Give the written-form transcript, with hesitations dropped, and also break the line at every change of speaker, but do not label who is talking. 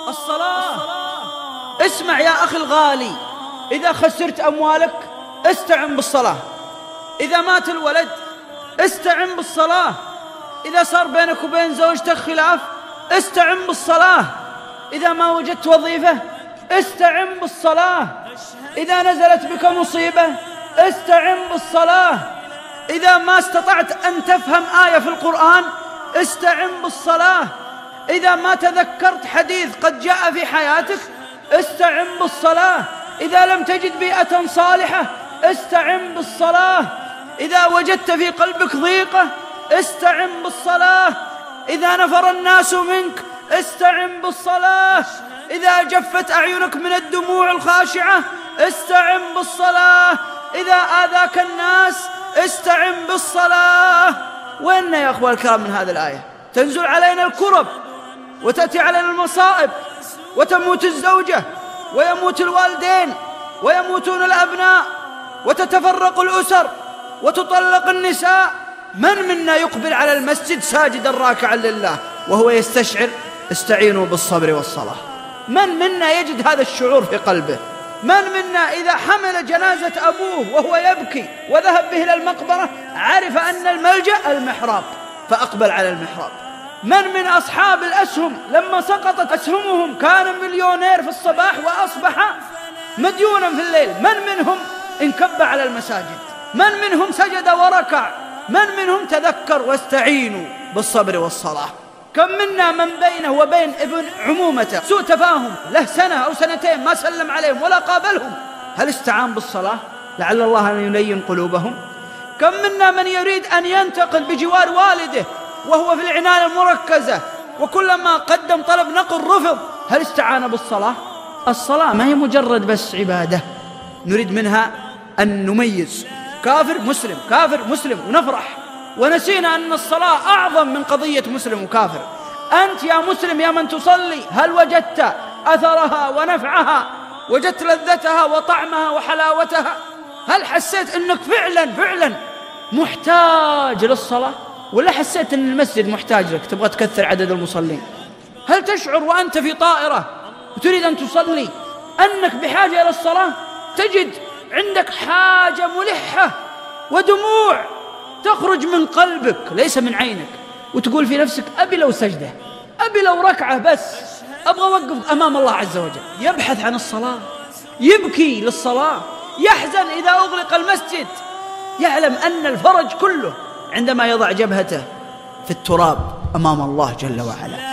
الصلاة. اسمع يا أخي الغالي، إذا خسرت أموالك استعن بالصلاة، إذا مات الولد استعن بالصلاة، إذا صار بينك وبين زوجتك خلاف استعن بالصلاة، إذا ما وجدت وظيفة استعن بالصلاة، إذا نزلت بك مصيبة استعن بالصلاة، إذا ما استطعت أن تفهم آية في القرآن استعن بالصلاة، إذا ما تذكرت حديث قد جاء في حياتك استعن بالصلاة، إذا لم تجد بيئة صالحة استعن بالصلاة، إذا وجدت في قلبك ضيقة استعن بالصلاة، إذا نفر الناس منك استعن بالصلاة، إذا جفت أعينك من الدموع الخاشعة استعن بالصلاة، إذا آذاك الناس استعن بالصلاة. وإن يا أخوة الكرام من هذه الآية تنزل علينا الكرب وتأتي علينا المصائب، وتموت الزوجة ويموت الوالدين ويموتون الأبناء وتتفرق الأسر وتطلق النساء. من منا يقبل على المسجد ساجدا راكعا لله وهو يستشعر استعينوا بالصبر والصلاة؟ من منا يجد هذا الشعور في قلبه؟ من منا إذا حمل جنازة أبوه وهو يبكي وذهب به إلى المقبرة عرف أن الملجأ المحراب فأقبل على المحراب؟ من أصحاب الأسهم لما سقطت أسهمهم كان مليونير في الصباح وأصبح مديونا في الليل؟ من منهم انكب على المساجد؟ من منهم سجد وركع؟ من منهم تذكر واستعينوا بالصبر والصلاة؟ كم منا من بينه وبين ابن عمومته سوء تفاهم له سنة أو سنتين ما سلم عليهم ولا قابلهم، هل استعان بالصلاة لعل الله أن يلين قلوبهم؟ كم منا من يريد أن ينتقل بجوار والده وهو في العناية المركزة وكلما قدم طلب نقل رفض، هل استعان بالصلاة؟ الصلاة ما هي مجرد بس عبادة نريد منها أن نميز كافر مسلم كافر مسلم ونفرح، ونسينا أن الصلاة أعظم من قضية مسلم وكافر. أنت يا مسلم يا من تصلي هل وجدت أثرها ونفعها؟ وجدت لذتها وطعمها وحلاوتها؟ هل حسيت أنك فعلا محتاج للصلاة؟ ولا حسيت أن المسجد محتاج لك تبغى تكثر عدد المصلين؟ هل تشعر وأنت في طائرة وتريد أن تصلي أنك بحاجة إلى الصلاة؟ تجد عندك حاجة ملحة ودموع تخرج من قلبك ليس من عينك، وتقول في نفسك أبي لو سجدة، أبي لو ركعة، بس أبغى أوقف أمام الله عز وجل. يبحث عن الصلاة، يبكي للصلاة، يحزن إذا أغلق المسجد، يعلم أن الفرج كله عندما يضع جبهته في التراب أمام الله جل وعلا.